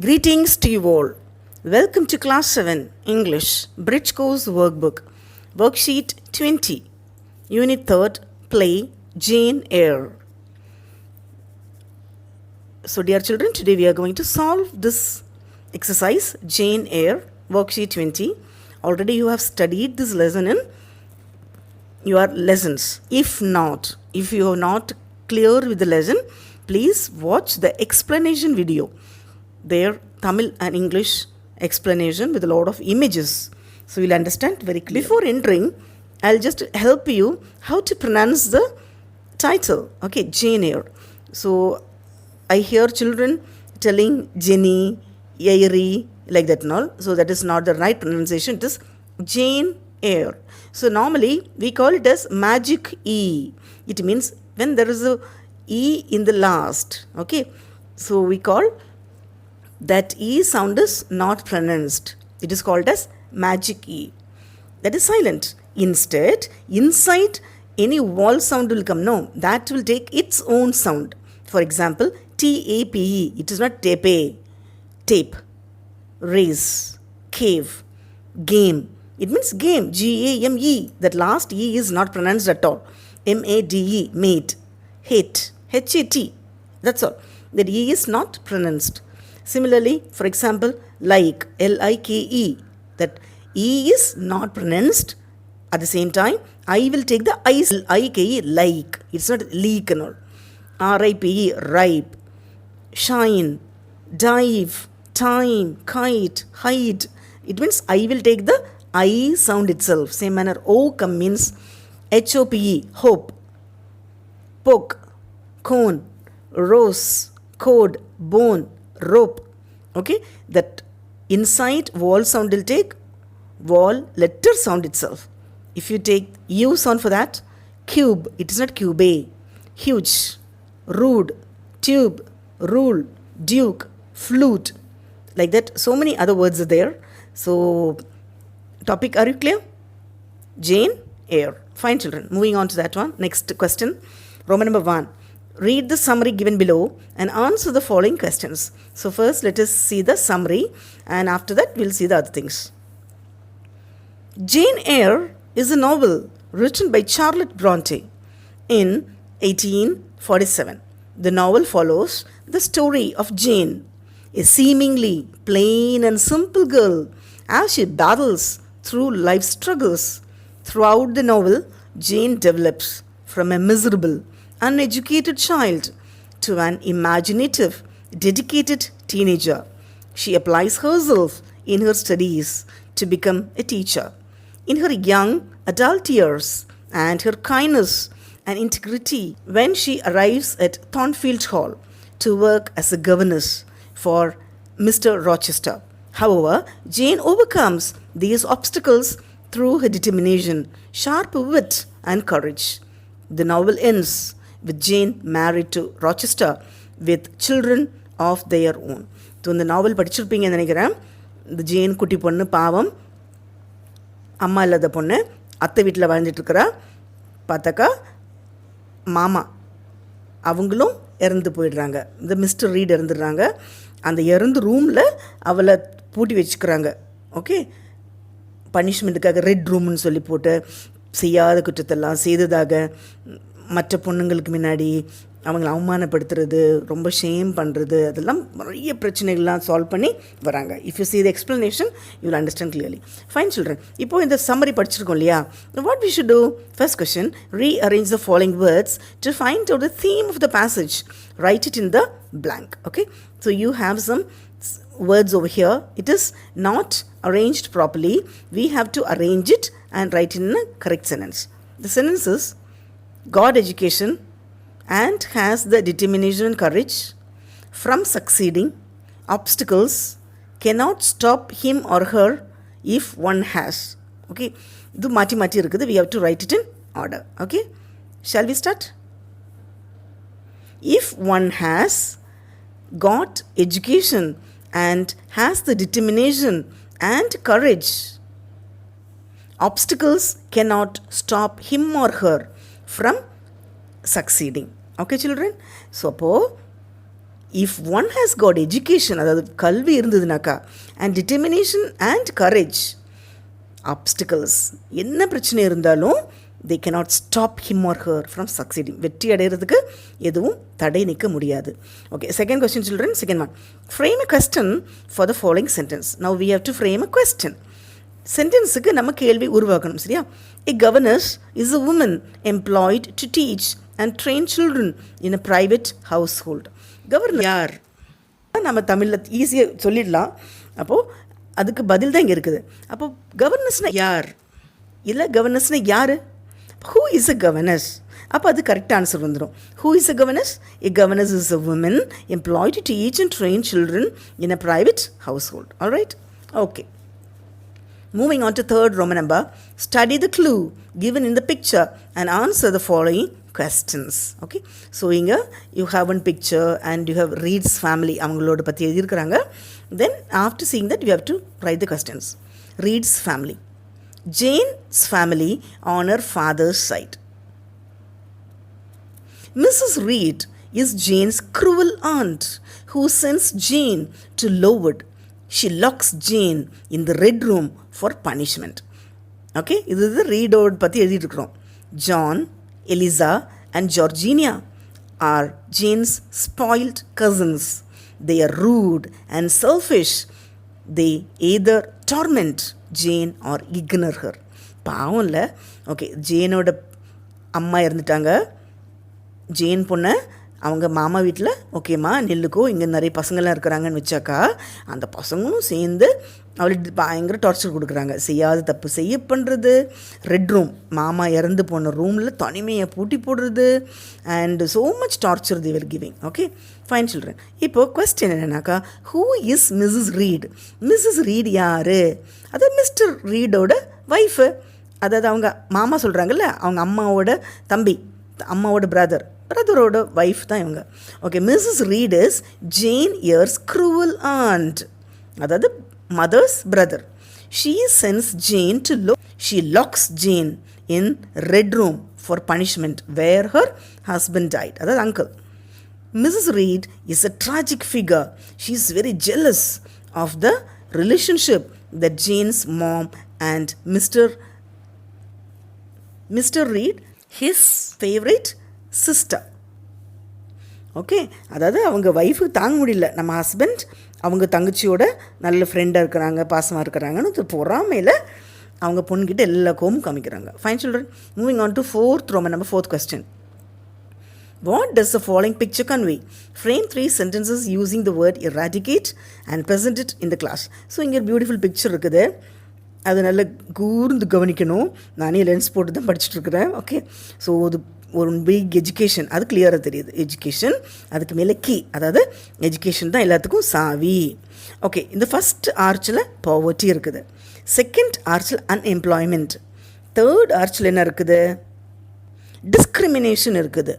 Greetings to you all. Welcome to Class 7 English Bridge Course Workbook, Worksheet 20, Unit 3rd, Play Jane Eyre. So, dear children, today we are going to solve this exercise, Jane Eyre, Worksheet 20. Already you have studied this lesson in your lessons. If you are not clear with the lesson, please watch the explanation video. There, Tamil and English explanation with a lot of images. So you'll understand very clearly. Before entering, I'll just help you how to pronounce the title. Okay, Jane Eyre. So I hear children telling Jenny, Eyre, like that and all. So that is not the right pronunciation. It is Jane Eyre. So normally we call it as magic E. It means when there is a E in the last. Okay, so we call that E sound is not pronounced. It is called as magic E. That is silent. Instead, inside any vowel sound will come. No, that will take its own sound. For example, T-A-P-E. It is not tape, tape, race, cave, game. It means game, G-A-M-E. That last E is not pronounced at all. M-A-D-E, mate, hate, H-A-T. That's all. That E is not pronounced. Similarly, for example, like, L-I-K-E, that E is not pronounced. At the same time, I will take the I, L-I-K-E, like. It's not leak and all. R-I-P-E, ripe, shine, dive, time, kite, hide. It means I will take the I sound itself. Same manner, O come means H-O-P-E, hope, poke, cone, rose, code, bone, rope. Okay, that inside vowel sound will take vowel letter sound itself. If you take U sound for that, cube, it is not cube, huge, rude, tube, rule, duke, flute, like that. So many other words are there. So topic, are you clear? Jane Eyre. Fine, children. Moving on to that one. Next question, Roman number 1. Read the summary given below and answer the following questions. So first let us see the summary, and after that we'll see the other things. Jane Eyre is a novel written by Charlotte Bronte in 1847. The novel follows the story of Jane, a seemingly plain and simple girl, as she battles through life's struggles. Throughout the novel, Jane develops from a miserable, uneducated child to an imaginative, dedicated teenager. She applies herself in her studies to become a teacher. In her young adult years, and her kindness and integrity when she arrives at Thornfield Hall to work as a governess for Mr. Rochester. However, Jane overcomes these obstacles through her determination, sharp wit, and courage. The novel ends with Jane married to Rochester with children of their own. So, இந்த நாவல் படிச்சிருப்பீங்கன்னு நினைக்கிறேன். இந்த Jane குட்டி பொண்ணு பாவம், அம்மா இல்லாத பொண்ணு, அத்தை வீட்டில் வாழ்ந்துட்டுருக்கிறா. பார்த்தாக்கா மாமா அவங்களும் இறந்து போயிடுறாங்க. இந்த மிஸ்டர் ரீட் இறந்துடுறாங்க. அந்த இறந்து ரூமில் அவளை பூட்டி வச்சுக்கிறாங்க. ஓகே, பனிஷ்மெண்ட்டுக்காக ரெட் ரூம்னு சொல்லி போட்டு செய்யாத குற்றத்தெல்லாம் செய்ததாக மற்ற பொண்ணுங்களுக்கு முன்னாடி அவங்கள அவமானப்படுத்துறது, ரொம்ப ஷேம் பண்ணுறது, அதெல்லாம் நிறைய பிரச்சனைகள்லாம் சால்வ் பண்ணி வராங்க. If you see the explanation, you will understand clearly. Fine, children. இப்போது இந்த சம்மரி படிச்சிருக்கோம் இல்லையா? What we should do? First question, rearrange the following words to find out the theme of the passage. Write it in the blank. Okay? So you have some words over here. It is not arranged properly. We have to arrange it and write it in a correct sentence. The sentence is, God education and has the determination and courage from succeeding. Obstacles cannot stop him or her if one has. Okay, இது மாட்டி மாட்டி இருக்குது. We have to write it in order. Okay, shall we start? If one has got education and has the determination and courage, obstacles cannot stop him or her from succeeding. Okay, children? So, if one has got education, அதாவது கல்வி இருந்ததுனாக்கா, and determination and courage, obstacles என்ன பிரச்சனை இருந்தாலும் they cannot stop him or her from succeeding. வெற்றி அடைகிறதுக்கு எதுவும் தடை நிற்க முடியாது. Okay, second question children, second one. Frame a question for the following sentence. Now we have to frame a question. சென்டென்ஸுக்கு நம்ம கேள்வி உருவாக்கணும், சரியா? A governess is a woman employed to teach and train children in a private household. Governor யார்? நம்ம தமிழில் ஈஸியாக சொல்லிடலாம். அப்போது அதுக்கு பதில் தான் இங்கே இருக்குது. அப்போது கவர்னஸ்னால் யார்? இல்லை கவர்னஸ்னால் யார்? Who is a governess? அப்போ அது கரெக்ட் ஆன்சர் வந்துடும். Who is a governess? A governess is a woman employed to teach and train children in a private household. All right? Okay. Moving on to third Roman number. Study the clue given in the picture and answer the following questions. Okay? So இங்கே you have one picture and you have Reed's family. அவங்களோட பற்றி எழுதியிருக்கிறாங்க. Then after seeing that you have to write the questions. Reed's family. Jane's family on her father's side. Mrs. Reed is Jane's cruel aunt who sends Jane to Lowood. She locks Jane in the red room for punishment. Okay, this is the Reed பற்றி எழுதிட்டுருக்கிறோம். John, Eliza and Georgina are Jane's spoiled cousins. They are rude and selfish. They either torment Jane or ignore her. பாவம் இல்லை. Okay, ஜேனோட அம்மா இறந்துட்டாங்க. Jane பொண்ணை அவங்க மாமா வீட்டில் ஓகேம்மா நெல்லுக்கோ இங்கே நிறைய பசங்கள்லாம் இருக்கிறாங்கன்னு வச்சாக்கா, அந்த பசங்களும் சேர்ந்து அவளுக்கு பயங்கர டார்ச்சர் கொடுக்குறாங்க. செய்யாத தப்பு செய்ய பண்ணுறது, ரெட் ரூம் மாமா இறந்து போன ரூமில் தனிமையை பூட்டி போடுறது, and so much torture they were giving. Okay, fine children. இப்போது கொஸ்டின் என்னன்னாக்கா, who is Mrs Reed? Mrs Reed யார்? அதாவது மிஸ்டர் ரீடோட ஒய்ஃபு, அதாவது அவங்க மாமா சொல்கிறாங்கல்ல, அவங்க அம்மாவோட தம்பி, அம்மாவோட பிரதரோட ஒய்ஃப் தான் இவங்க. Okay, Mrs Reed is Jane Eyre's cruel aunt, அதாவது mother's brother. She sends Jane to she locks Jane in red room for punishment where her husband died, அதாவது uncle. Mrs. Reed is a tragic figure. She is very jealous of the relationship that Jane's mom and Mr. Reed, his favorite sister. Okay, அதாவது அவங்க wife தாங்க முடியல, நம்ம husband அவங்க தங்கச்சியோட நல்ல ஃப்ரெண்டாக இருக்கிறாங்க, பாசமாக இருக்கிறாங்கன்னு பொறாமையில் அவங்க பொண்ணுக்கிட்ட எல்லா கோமும் காமிக்கிறாங்க. Fine children, moving on to fourth Roman number, fourth question. What does the following picture convey? Frame 3 sentences using the word eradicate and present it in the class. So இங்கே பியூட்டிஃபுல் பிக்சர் இருக்குது, அது நல்லா கூர்ந்து கவனிக்கணும். நானே lens போட்டு தான் படிச்சுட்ருக்குறேன். Okay, so அது ஒரு பிக் எஜுகேஷன், அது கிளியராக தெரியுது. எஜுகேஷன், அதுக்கு மேலே கீ, அதாவது எஜுகேஷன் தான் எல்லாத்துக்கும் சாவி. ஓகே, இந்த ஃபஸ்ட் ஆர்ச்சில் பாவர்ட்டி இருக்குது, செகண்ட் ஆர்ச்சில் அன்எம்ப்ளாய்மெண்ட், தேர்ட் ஆர்ச்சில் என்ன இருக்குது? டிஸ்கிரிமினேஷன் இருக்குது.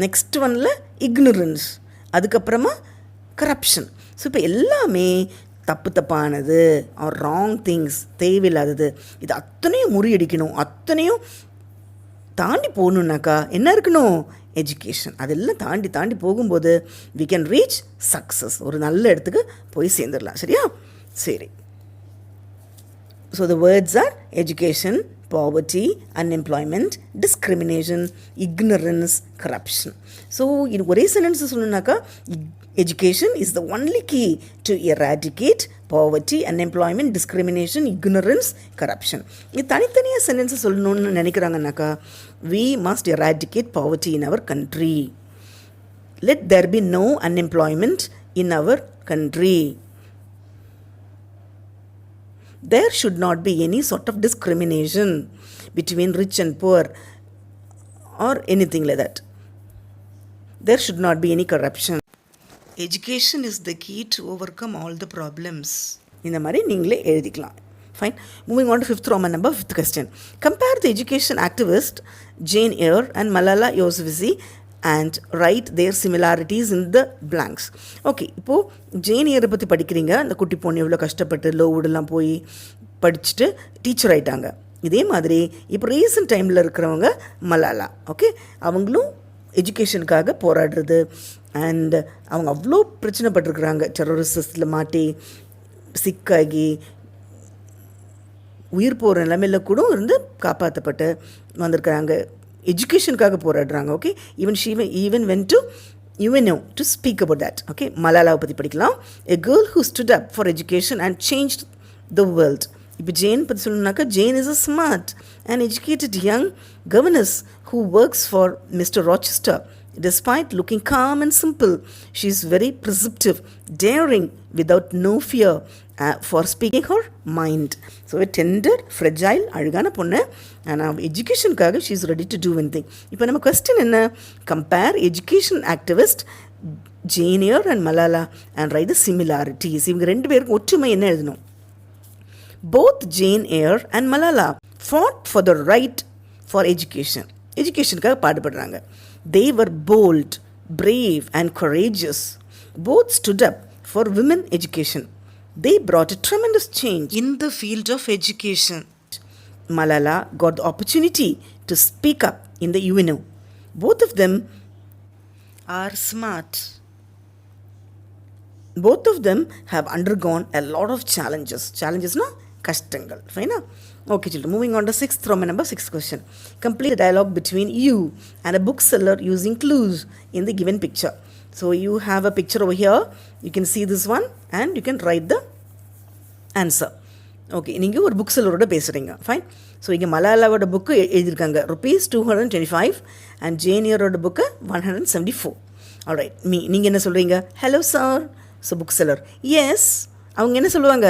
நெக்ஸ்ட் ஒன்ல இக்னரன்ஸ், அதுக்கப்புறமா கரப்ஷன். ஸோ இப்போ எல்லாமே தப்பானது, ஆர் ராங் திங்ஸ், தேவையில்லாதது, இது அத்தனையும் முறியடிக்கணும். அத்தனையும் தாண்டி போகணுன்னாக்கா என்ன இருக்கணும்? எஜுகேஷன். அதெல்லாம் தாண்டி போகும்போது we can reach success. ஒரு நல்ல இடத்துக்கு போய் சேர்ந்துடலாம். சரியா? சரி. So the words are education, poverty, unemployment, discrimination, ignorance, corruption. So இது ஒரே sentence சொல்லணுன்னாக்கா, education is the only key to eradicate poverty, unemployment, discrimination, ignorance, corruption. இது தனித்தனியாக சென்டென்ஸை சொல்லணும்னு நினைக்கிறாங்கன்னாக்கா, we must eradicate poverty in our country. Let there be no unemployment in our country. There should not be any sort of discrimination between rich and poor or anything like that. There should not be any corruption. Education is the key to overcome all the problems. இந்த மாதிரி நீங்களே எழுதிக்கலாம். Fine. Moving on to fifth Roman number, fifth question. Compare the education activist Jane Eyre and Malala Yousafzai and write their similarities in the blanks. Okay, இப்போது Jane ஏரை பற்றி படிக்கிறீங்க. அந்த குட்டி பொண்ணு எவ்வளோ கஷ்டப்பட்டு லோவுடெல்லாம் போய் படிச்சுட்டு டீச்சர் ஆகிட்டாங்க. இதே மாதிரி இப்போ ரீசன்ட் டைமில் இருக்கிறவங்க மலாலா. ஓகே, அவங்களும் எஜுகேஷனுக்காக போராடுறது. அண்ட் அவங்க அவ்வளோ பிரச்சனைப்பட்டிருக்கிறாங்க, டெரரிஸ்டில் மாட்டி சிக்காகி உயிர் போகிற நிலைமையில் கூட இருந்து காப்பாற்றப்பட்டு வந்திருக்கிறாங்க. எஜுகேஷனுக்காக போராடுறாங்க. Okay, even when to UNO to speak about that. Okay, மலாலாவை பற்றி படிக்கலாம். A girl who stood up for education and changed the world. இப்போ ஜேன் பற்றி சொல்லணுன்னாக்கா, Jane is a smart and educated young governess who works for Mr. Rochester. Despite looking calm and simple, she is very perceptive, daring, without no fear for speaking her mind. So a tender, fragile, அழகான பொண்ணு. ஆனால் எஜுகேஷனுக்காக she is ready to do anything. இப்போ நம்ம question என்ன? Compare education activist Jane Eyre and Malala and write the similarities. இவங்க ரெண்டு பேருக்கும் ஒற்றுமை என்ன எழுதணும்? Both Jane Eyre and Malala fought for the right for education. எஜுகேஷனுக்காக பாடுபடுறாங்க. They were bold, brave and courageous. Both stood up for women education. They brought a tremendous change in the field of education. Malala got the opportunity to speak up in the UNO. Both of them are smart. Both of them have undergone a lot of challenges. Challenges na கஷ்டங்கள். ஃபைனா? Okay children, moving on to Roman number 6 question. Complete a dialogue between you and a bookseller using clues in the given picture. So you have a picture over here. You can see this one and you can write the answer. Okay, நீங்கள் ஒரு book செல்லரோட பேசுகிறீங்க. Fine. So இங்கே மலாலாவோட book எழுதியிருக்காங்க ₹225 and ஜேனியரோட book 174. Alright, நீங்கள் என்ன சொல்கிறீங்க? Hello sir. So book seller, yes. அவங்க என்ன சொல்லுவாங்க?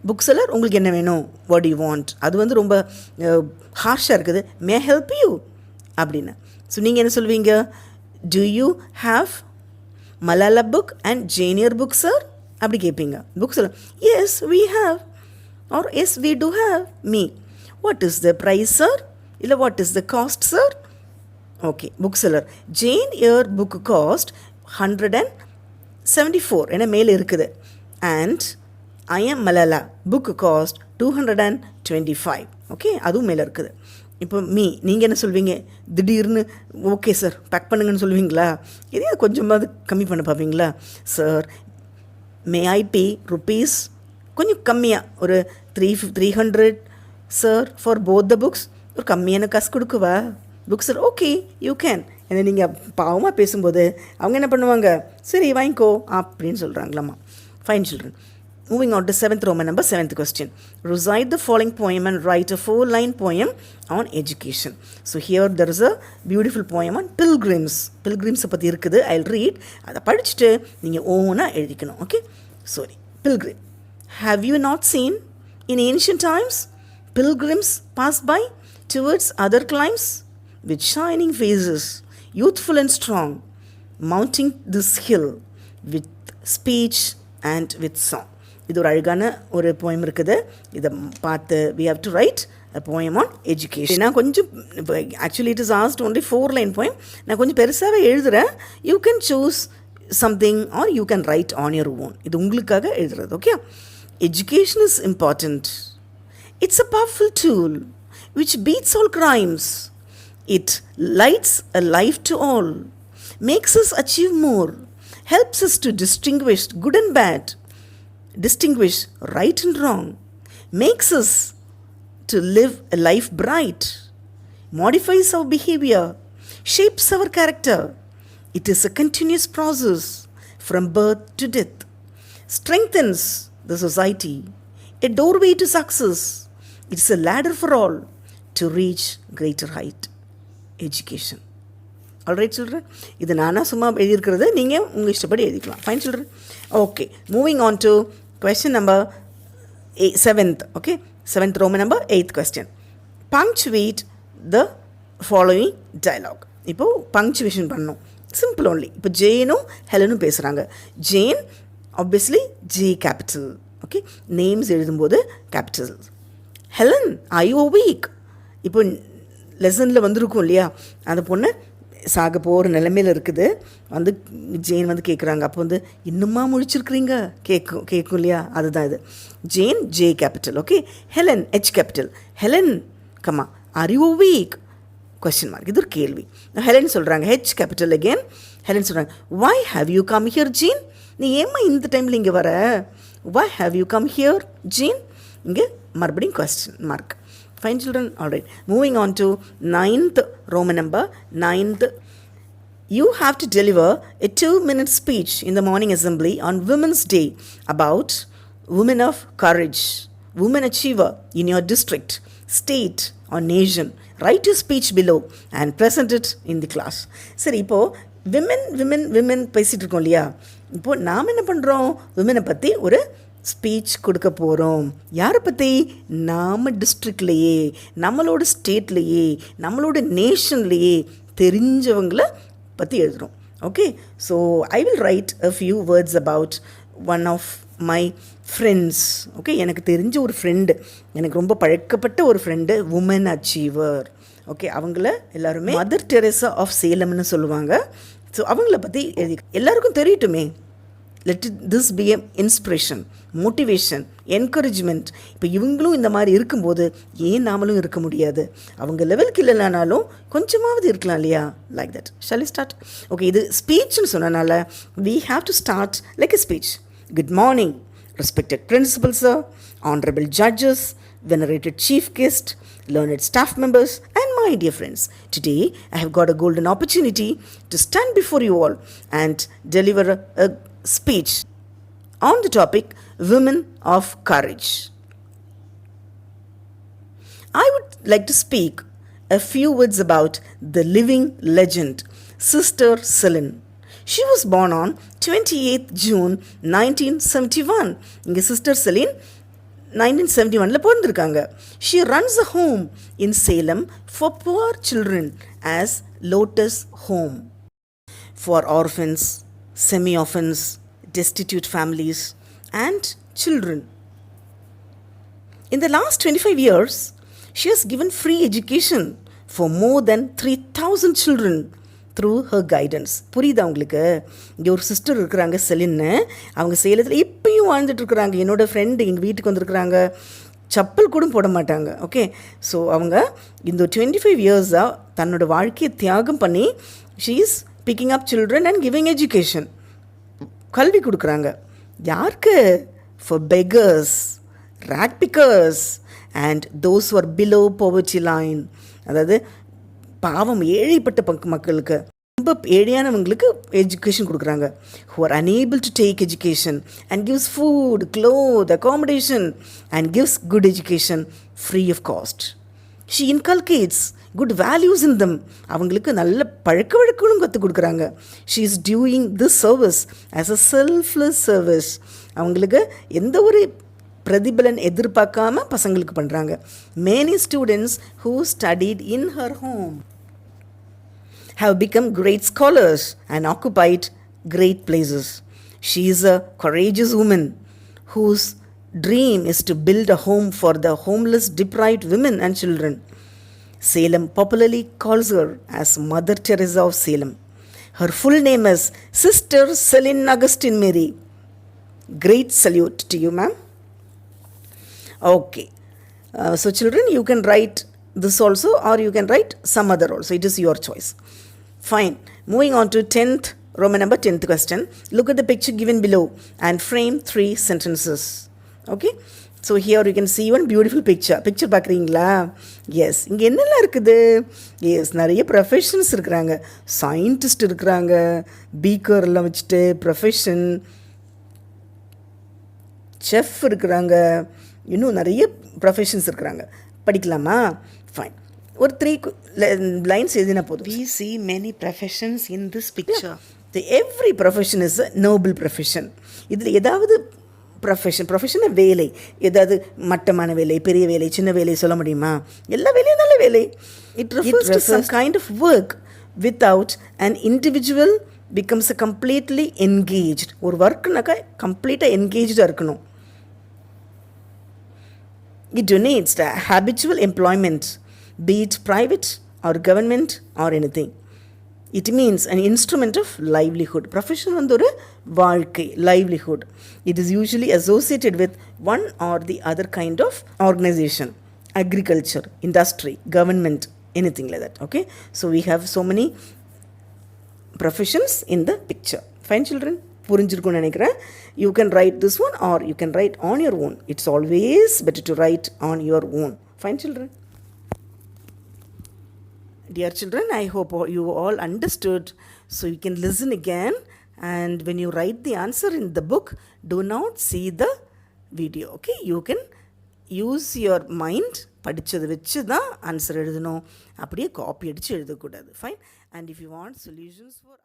புக் செல்லர், உங்களுக்கு என்ன வேணும்? What you want? அது வந்து ரொம்ப ஹார்ஷாக இருக்குது. மே ஹெல்ப் யூ அப்படின்னு. ஸோ நீங்கள் என்ன சொல்வீங்க? Do you have Malala book and Jane Eyre book sir அப்படி கேட்பீங்க. Book seller, yes we have or yes we do have. Me, what is the price sir? இல்லை what is the cost sir? Okay, book seller, Jane air book cost 174 என மேலே இருக்குது. And I am Malala book cost 225. Okay, அதுவும் மேலே இருக்குது. இப்போ நீங்கள் என்ன சொல்வீங்க? திடீர்னு ஓகே சார் பேக் பண்ணுங்கன்னு சொல்லுவீங்களா? எதையாவது கொஞ்சமாவது கம்மி பண்ண பார்ப்பீங்களா? சார் மே ஐ பே ருப்பீஸ் கொஞ்சம் கம்மியாக ஒரு 300 sir for both the books. ஒரு கம்மியான காசு கொடுக்குவா? Book sir, okay you can. ஏன்னா நீங்கள் பாவமாக பேசும்போது அவங்க என்ன பண்ணுவாங்க? சரி வாங்கிக்கோ அப்படின்னு சொல்கிறாங்களாம்மா. Fine children. Moving on to Roman number 7th question. Recite the following poem and write a 4-line poem on education. So here there is a beautiful poem on pilgrims. Pilgrims பற்றி இருக்குது. I'll read. அதை படிச்சுட்டு நீங்கள் ஓனாக எழுதிக்கணும். Okay, sorry. Pilgrim. Have you not seen in ancient times pilgrims pass by towards other climes with shining faces, youthful and strong, mounting this hill with speech and with song. இது ஒரு அழகான ஒரு poem இருக்குது. இதை பார்த்து we have to write a poem on education. நான் கொஞ்சம் actually it is asked only 4-line poem. நான் கொஞ்சம் பெருசாகவே எழுதுகிறேன். You can choose something are you can write on your own. இது உங்களுக்காக எழுதுறது. Okay, education is important. It's a powerful tool which beats all crimes. It lights a life to all, makes us achieve more, helps us to distinguish good and bad, distinguish right and wrong, makes us to live a life bright, modifies our behavior, shapes our character. It is a continuous process from birth to death, strengthens the society, a doorway to success. It's a ladder for all to reach greater height. Education. Alright children, இது நானாக சும்மா எழுதியிருக்கிறது, நீங்கள் உங்கள் இஷ்டப்படி எழுதிக்கலாம். Fine children. Okay, moving on to question number 7th. Okay, 7th Roman number 8th question. Punctuate the following dialogue. இப்போது punctuation பண்ணணும். Simple only. இப்போ ஜேனும் ஹெலனும் பேசுகிறாங்க. Jane obviously J capital. Okay, names எழுதும்போது capital. Helen I you week. இப்போ லெசனில் வந்திருக்கும் இல்லையா, அந்த பொண்ணு சாக போகிற நிலைமையில் இருக்குது. வந்து ஜேன் வந்து கேட்குறாங்க. அப்போ வந்து இன்னுமா முழிச்சிருக்கிறீங்க கேட்கும் இல்லையா, அதுதான் இது. Jane J capital. Okay, Helen H capital. Helen comma are you weak? Question mark. இது ஒரு கேள்வி. ஹெலன் சொல்கிறாங்க, ஹெச் கேபிட்டல் அகெயின். ஹெலன் சொல்கிறாங்க, why have you come here, Jean? நீ ஏம்மா இந்த டைமில் இங்கே வர? why have you come here, Jean? இங்கே மறுபடியும் question mark. Fine children, all right. Moving on to 9th Roman number, 9th. You have to deliver a 2-minute speech in the morning assembly on Women's Day about women of courage, women achiever in your district, state or nation. Write your speech below and present it in the class. சரி, இப்போது women பேசிகிட்டு இருக்கோம் இல்லையா? இப்போது நாம் என்ன பண்ணுறோம்? விமனை பற்றி ஒரு ஸ்பீச் கொடுக்க போகிறோம். யாரை பற்றி? நம்ம டிஸ்ட்ரிக்ட்லேயே, நம்மளோட ஸ்டேட்லேயே, நம்மளோட நேஷன்லேயே தெரிஞ்சவங்களை பற்றி எழுதுகிறோம். Okay, so I will write a few words about one of my friends. Okay, எனக்கு தெரிஞ்ச ஒரு ஃப்ரெண்டு, எனக்கு ரொம்ப பழக்கப்பட்ட ஒரு ஃப்ரெண்டு, உமன் அச்சீவர். ஓகே, அவங்கள எல்லாருமே மதர் டெரேசா ஆஃப் சேலம்னு சொல்லுவாங்க. ஸோ அவங்கள பற்றி எழுதி எல்லாருக்கும் தெரியட்டுமே. Let this be a inspiration, motivation, encouragement. இப்போ இவங்களும் இந்த மாதிரி இருக்கும்போது ஏன் நாமளும் இருக்க முடியாது? அவங்க லெவலுக்கு இல்லைனாலும் கொஞ்சமாவது இருக்கலாம் இல்லையா? Like that. Shall we start? Okay, இது ஸ்பீச்னு சொன்னனால we have to start like a speech. Good morning, respected principal sir, honourable judges, venerated chief guest, learned staff members, and my dear friends. Today, I have got a golden opportunity to stand before you all and deliver a speech on the topic Women of Courage. I would like to speak a few words about the living legend, Sister Celine. She was born on 28th June 1971. இங்கே sister செலின் 1971 பிறந்திருக்காங்க. She runs a home in Salem for poor children as Lotus Home for orphans, semi-orphans, destitute families and children. In the last 25 years, she has given free education for more than 3,000 children through her guidance. புரியுதா உங்களுக்கு? இங்கே ஒரு sister இருக்கிறாங்க செலின்னு, அவங்க சேலத்தில் இப்பயும் வாழ்ந்துட்டுருக்குறாங்க. என்னோடய friend எங்கள் வீட்டுக்கு வந்திருக்குறாங்க, சப்பல் கூட போட மாட்டாங்க. ஓகே, ஸோ அவங்க இந்த 25 இயர்ஸாக தன்னோட வாழ்க்கையை தியாகம் பண்ணி she is picking up children and giving education. கல்வி கொடுக்குறாங்க. யாருக்கு? For beggars, rack pickers and those are below poverty line. அதாவது பாவம் ஏழைப்பட்ட மக்களுக்கு, ரொம்ப ஏழையானவங்களுக்கு எஜுகேஷன் கொடுக்குறாங்க. who are unable to take education and gives food, clothes, accommodation and gives good education free of cost. She inculcates good values in them. அவங்களுக்கு நல்ல பழக்க வழக்கங்களும் கற்றுக் கொடுக்குறாங்க. she is doing this service as a selfless service. அவங்களுக்கு எந்த ஒரு பிரதிபலன் எதிர்பார்க்காம பசங்களுக்கு பண்ணுறாங்க. many students who studied in her home have become great scholars and occupied great places. She is a courageous woman whose dream is to build a home for the homeless, deprived women and children. Salem popularly calls her as Mother Teresa of Salem. Her full name is Sister Celine Augustine Mary. Great salute to you, ma'am. Okay, so children, you can write this also or you can write some other also. It is your choice. Fine. Moving on to 10th Roman number, 10th question. Look at the picture given below and frame 3 sentences. Okay, so here you can see one beautiful picture. Picture பார்க்குறீங்களா? S, இங்கே என்னெல்லாம் இருக்குது? S, நிறைய professions இருக்கிறாங்க. Scientist இருக்கிறாங்க, பீக்கர்லாம் வச்சுட்டு profession, chef இருக்கிறாங்க, இன்னும் நிறைய ப்ரொஃபஷன்ஸ் இருக்கிறாங்க. படிக்கலாமா? ஃபைன். ஒரு 3 lines எழுதினா போதும். We see many professions in this picture. Every profession is a noble profession. இதில் ஏதாவது ப்ரொஃபஷன் வேலை, ஏதாவது மட்டமான வேலை, பெரிய வேலை, சின்ன வேலை சொல்ல முடியுமா? எல்லா வேலையும் நல்ல வேலை. It refers to some kind of work without an individual becomes a completely engaged. ஒரு ஒர்க்குனாக்கா கம்ப்ளீட்டாக என்கேஜாக இருக்கணும். It donates the habitual employment, be it private or government or anything. It means an instrument of livelihood. Profession வந்து ஒரு வாழ்க்கை, livelihood. It is usually associated with one or the other kind of organization, agriculture, industry, government, anything like that. Okay, so we have so many professions in the picture. Fine children, புரிஞ்சிருக்கும்னு நினைக்கிறேன். You can write this one or you can write on your own. It's always better to write on your own. Fine children. Dear children, I hope you all understood. So you can listen again, and when you write the answer in the book, do not see the video. Okay, you can use your mind. படித்தது வச்சு தான் answer எழுதணும், அப்படியே copy அடித்து எழுதக்கூடாது. Fine. And if you want solutions for